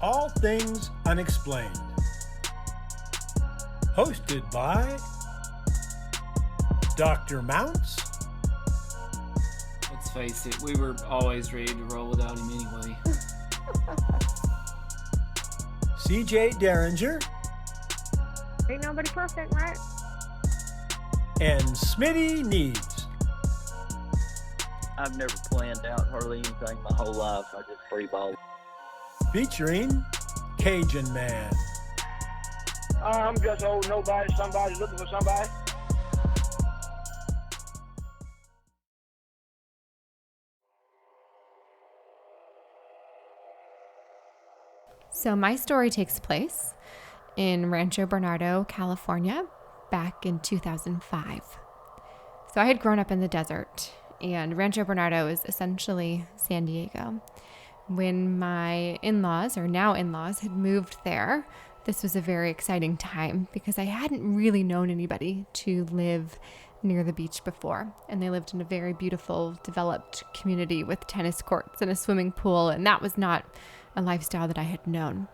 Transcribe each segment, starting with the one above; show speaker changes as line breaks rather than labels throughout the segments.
All Things Unexplained. Hosted by Dr. Mounts.
Let's face it, we were always ready to roll without him anyway.
CJ Derringer.
Ain't nobody perfect, right?
And Smitty Needs.
I've never planned out hardly anything my whole life. I just freeball.
Featuring Cajun Man.
I'm just old nobody, somebody looking for somebody.
So my story takes place in Rancho Bernardo, California, back in 2005. So I had grown up in the desert, and Rancho Bernardo is essentially San Diego. When my in-laws, or now in-laws, had moved there, this was a very exciting time because I hadn't really known anybody to live near the beach before. And they lived in a very beautiful, developed community with tennis courts and a swimming pool, and that was not a lifestyle that I had known.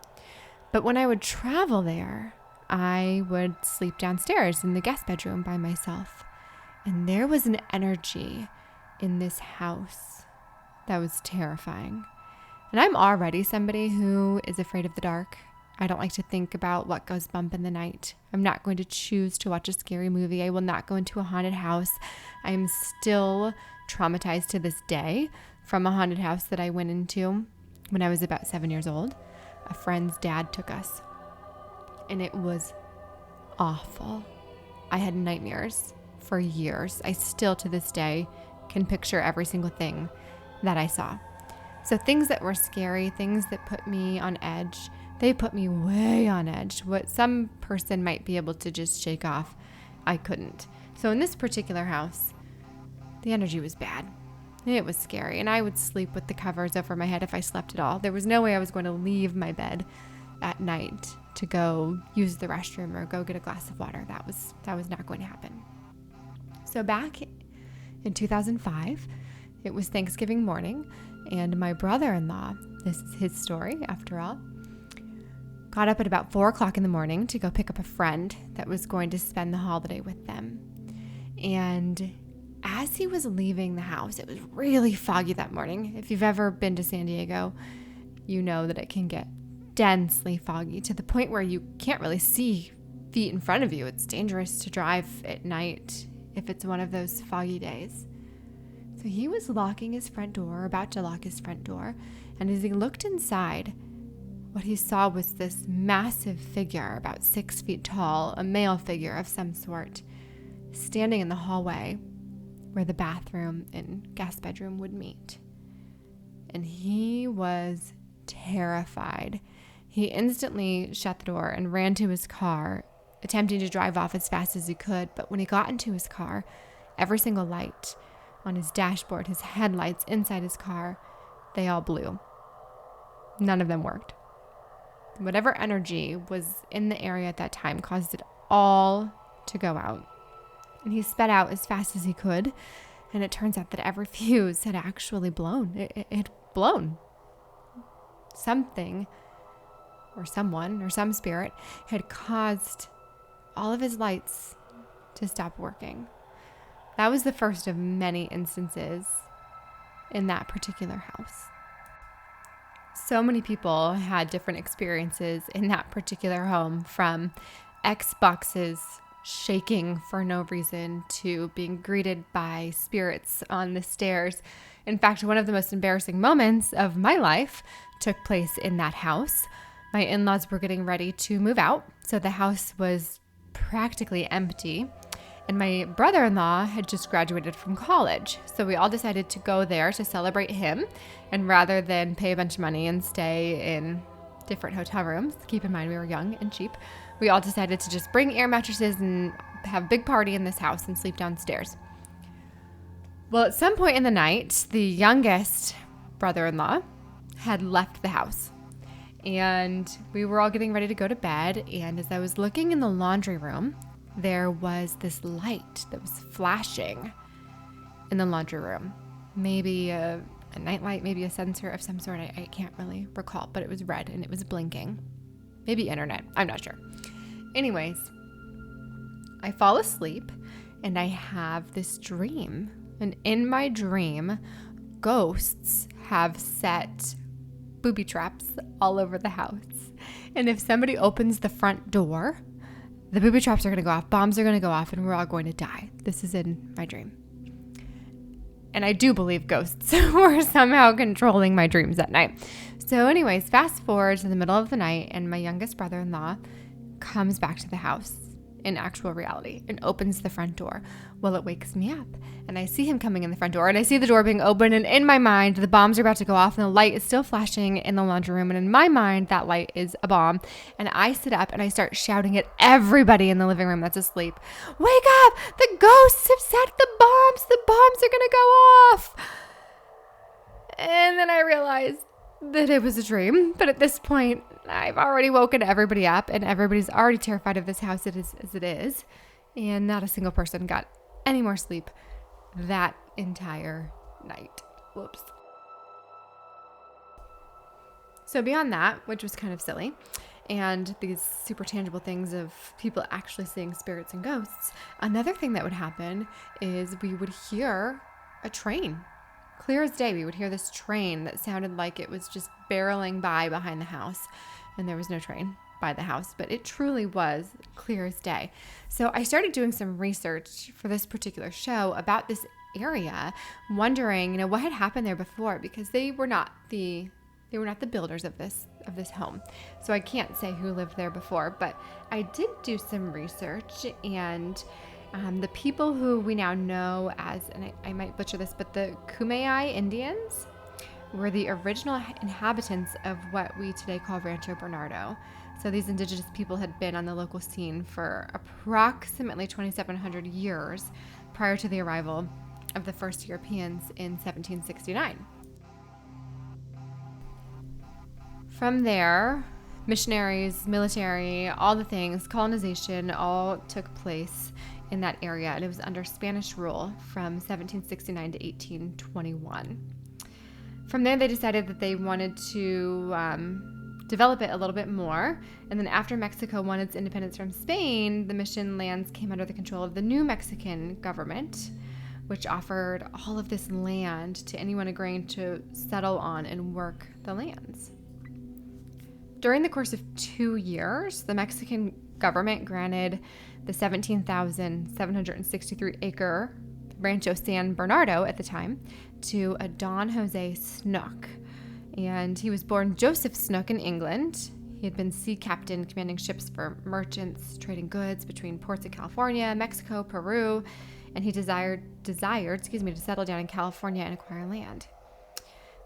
But when I would travel there, I would sleep downstairs in the guest bedroom by myself. And there was an energy in this house that was terrifying. And I'm already somebody who is afraid of the dark. I don't like to think about what goes bump in the night. I'm not going to choose to watch a scary movie. I will not go into a haunted house. I am still traumatized to this day from a haunted house that I went into when I was about 7 years old. A friend's dad took us, and it was awful. I had nightmares for years. I still to this day can picture every single thing that I saw. So things that were scary, things that put me on edge, they put me way on edge. What some person might be able to just shake off, I couldn't. So in this particular house, the energy was bad. It was scary, and I would sleep with the covers over my head if I slept at all. There was no way I was going to leave my bed at night to go use the restroom or go get a glass of water. That was not going to happen. So back in 2005, it was Thanksgiving morning, and my brother-in-law, this is his story after all, got up at about 4 o'clock in the morning to go pick up a friend that was going to spend the holiday with them. And as he was leaving the house, it was really foggy that morning. If you've ever been to San Diego, you know that it can get densely foggy to the point where you can't really see feet in front of you. It's dangerous to drive at night if it's one of those foggy days. So he was locking his front door, about to lock his front door, and as he looked inside, what he saw was this massive figure, about 6 feet tall, a male figure of some sort, standing in the hallway where the bathroom and guest bedroom would meet. And he was terrified. He instantly shut the door and ran to his car, attempting to drive off as fast as he could. But when he got into his car, every single light on his dashboard, his headlights inside his car, they all blew. None of them worked. Whatever energy was in the area at that time caused it all to go out. And he sped out as fast as he could, and it turns out that every fuse had actually blown. It had blown. Something, or someone, or some spirit had caused all of his lights to stop working. That was the first of many instances in that particular house. So many people had different experiences in that particular home, from Xboxes shaking for no reason to being greeted by spirits on the stairs. In fact, one of the most embarrassing moments of my life took place in that house. My in-laws were getting ready to move out, so the house was practically empty. And my brother-in-law had just graduated from college. So we all decided to go there to celebrate him. And rather than pay a bunch of money and stay in different hotel rooms, keep in mind we were young and cheap, we all decided to just bring air mattresses and have a big party in this house and sleep downstairs. Well, at some point in the night, the youngest brother-in-law had left the house. And we were all getting ready to go to bed. And as I was looking in the laundry room, there was this light that was flashing in the laundry room. Maybe a a nightlight, maybe a sensor of some sort. I can't really recall, but it was red and it was blinking. Maybe internet. I'm not sure. Anyways, I fall asleep and I have this dream. And in my dream, ghosts have set booby traps all over the house. And if somebody opens the front door, the booby traps are going to go off, bombs are going to go off, and we're all going to die. This is in my dream. And I do believe ghosts were somehow controlling my dreams at night. So anyways, fast forward to the middle of the night, and my youngest brother-in-law comes back to the house in actual reality and opens the front door. Well, it wakes me up, and I see him coming in the front door, and I see the door being open, and in my mind, the bombs are about to go off, and the light is still flashing in the laundry room, and in my mind, that light is a bomb. And I sit up, and I start shouting at everybody in the living room that's asleep, "Wake up! The ghosts have set the bombs! The bombs are gonna go off!" And then I realized that it was a dream, but at this point, I've already woken everybody up, and everybody's already terrified of this house as it is, and not a single person got any more sleep that entire night. Whoops. So beyond that, which was kind of silly, and these super tangible things of people actually seeing spirits and ghosts, another thing that would happen is we would hear a train. Clear as day, we would hear this train that sounded like it was just barreling by behind the house. And there was no train by the house, but it truly was clear as day. So I started doing some research for this particular show about this area, wondering, what had happened there before, because they were not the builders of this home. So I can't say who lived there before, but I did do some research, and the people who we now know as, and I might butcher this, but the Kumeyaay Indians were the original inhabitants of what we today call Rancho Bernardo. So these indigenous people had been on the local scene for approximately 2,700 years prior to the arrival of the first Europeans in 1769. From there, missionaries, military, all the things, colonization, all took place in that area, and it was under Spanish rule from 1769 to 1821. From there, they decided that they wanted to develop it a little bit more, and then after Mexico won its independence from Spain, the mission lands came under the control of the New Mexican government, which offered all of this land to anyone agreeing to settle on and work the lands. During the course of 2 years, the Mexican government granted the 17,763-acre Rancho San Bernardo at the time to a Don Jose Snook. And he was born Joseph Snook in England. He had been sea captain commanding ships for merchants trading goods between ports in California, Mexico, Peru, and he desired to settle down in California and acquire land.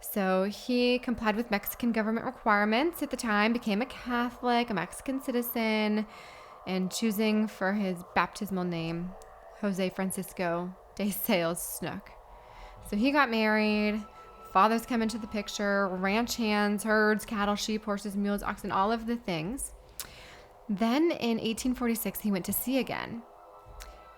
So he complied with Mexican government requirements at the time, became a Catholic, a Mexican citizen, and choosing for his baptismal name, Jose Francisco de Sales Snook. So he got married, fathers come into the picture, ranch hands, herds, cattle, sheep, horses, mules, oxen, all of the things. Then in 1846, he went to sea again.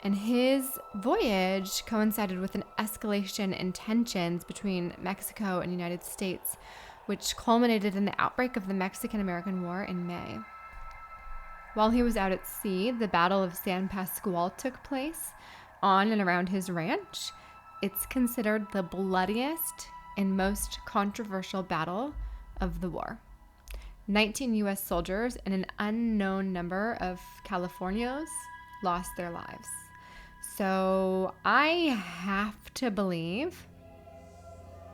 And his voyage coincided with an escalation in tensions between Mexico and the United States, which culminated in the outbreak of the Mexican-American War in May. While he was out at sea, the Battle of San Pascual took place on and around his ranch. It's considered the bloodiest and most controversial battle of the war. 19 U.S. soldiers and an unknown number of Californios lost their lives. So I have to believe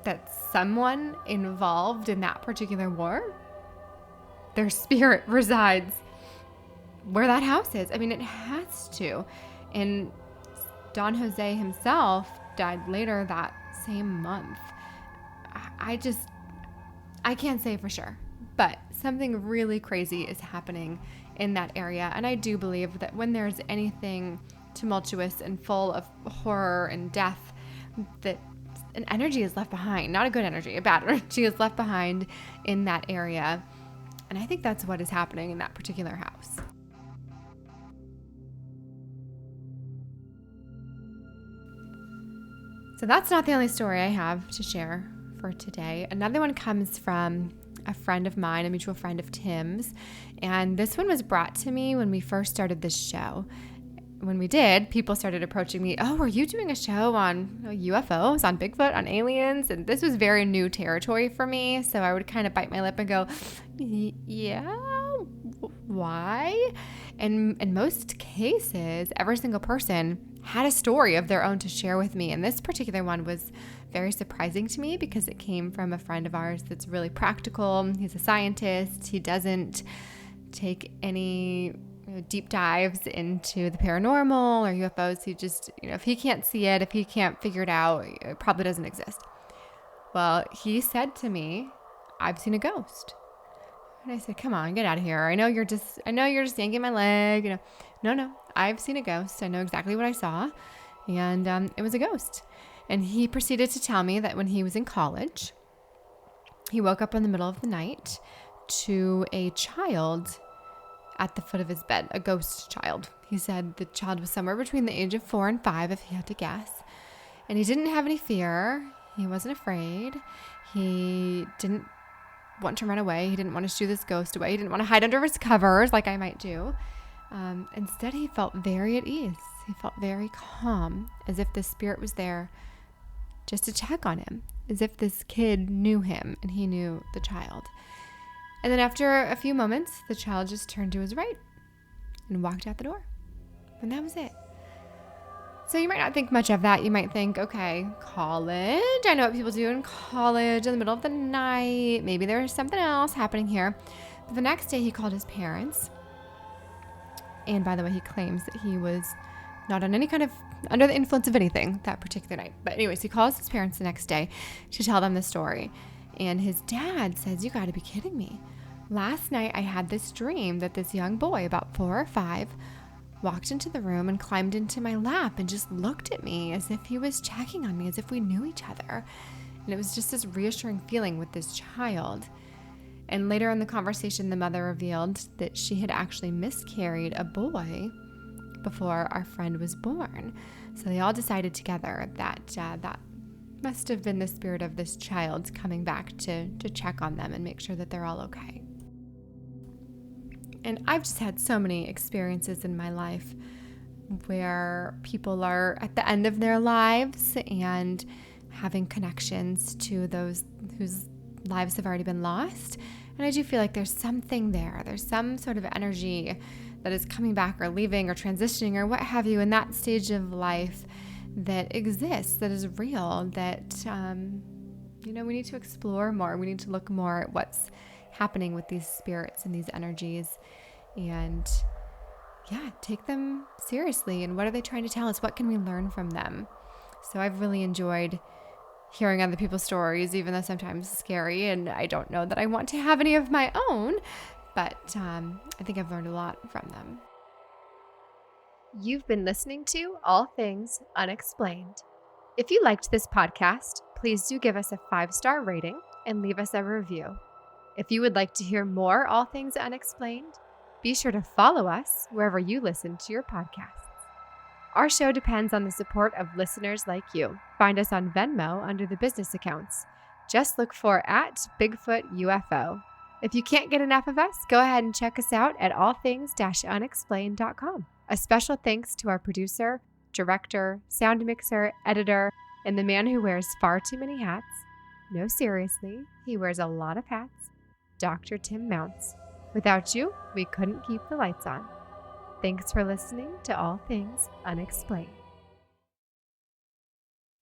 that someone involved in that particular war, their spirit resides where that house is. I mean, it has to. And Don Jose himself died later that same month. I can't say for sure, but something really crazy is happening in that area. And I do believe that when there's anything tumultuous and full of horror and death, that an energy is left behind. Not a good energy, a bad energy is left behind in that area. And I think that's what is happening in that particular house. So that's not the only story I have to share for today. Another one comes from a friend of mine, a mutual friend of Tim's. And this one was brought to me when we first started this show. When we did, people started approaching me, oh, are you doing a show on UFOs, on Bigfoot, on aliens? And this was very new territory for me. So I would kind of bite my lip and go, yeah, why? And in most cases, every single person had a story of their own to share with me. And this particular one was very surprising to me because it came from a friend of ours that's really practical. He's a scientist. He doesn't take any deep dives into the paranormal or UFOs. He just, if he can't see it, if he can't figure it out, it probably doesn't exist. Well, he said to me, I've seen a ghost. And I said, come on, get out of here. I know you're just yanking my leg. No, I've seen a ghost. I know exactly what I saw. And it was a ghost. And he proceeded to tell me that when he was in college, he woke up in the middle of the night to a child at the foot of his bed, a ghost child. He said the child was somewhere between the age of 4 and 5, if he had to guess. And he didn't have any fear. He wasn't afraid. He didn't want to run away. He didn't want to shoo this ghost away. He didn't want to hide under his covers like I might do. Instead, he felt very at ease. He felt very calm, as if the spirit was there just to check on him, as if this kid knew him and he knew the child. And then after a few moments, the child just turned to his right and walked out the door. And that was it. So you might not think much of that. You might think, okay, college. I know what people do in college in the middle of the night. Maybe there's something else happening here. But the next day he called his parents. And by the way, he claims that he was not on any kind of under the influence of anything that particular night. But anyways, he calls his parents the next day to tell them the story. And his dad says, you got to be kidding me. Last night I had this dream that this young boy, about 4 or 5, walked into the room and climbed into my lap and just looked at me as if he was checking on me, as if we knew each other. And it was just this reassuring feeling with this child. And later in the conversation, the mother revealed that she had actually miscarried a boy before our friend was born. So they all decided together that that must have been the spirit of this child coming back to check on them and make sure that they're all okay. And I've just had so many experiences in my life where people are at the end of their lives and having connections to those whose lives have already been lost. And I do feel like there's something there. There's some sort of energy that is coming back or leaving or transitioning or what have you in that stage of life that exists, that is real, that, we need to explore more. We need to look more at what's happening with these spirits and these energies and, take them seriously. And what are they trying to tell us? What can we learn from them? So I've really enjoyed hearing other people's stories, even though sometimes scary, and I don't know that I want to have any of my own, but I think I've learned a lot from them. You've been listening to All Things Unexplained. If you liked this podcast, please do give us a 5-star rating and leave us a review. If you would like to hear more All Things Unexplained, be sure to follow us wherever you listen to your podcasts. Our show depends on the support of listeners like you. Find us on Venmo under the business accounts. Just look for @BigfootUFO. If you can't get enough of us, go ahead and check us out at allthings-unexplained.com. A special thanks to our producer, director, sound mixer, editor, and the man who wears far too many hats. No, seriously, he wears a lot of hats. Dr. Tim Mounts. Without you, we couldn't keep the lights on. Thanks for listening to All Things Unexplained.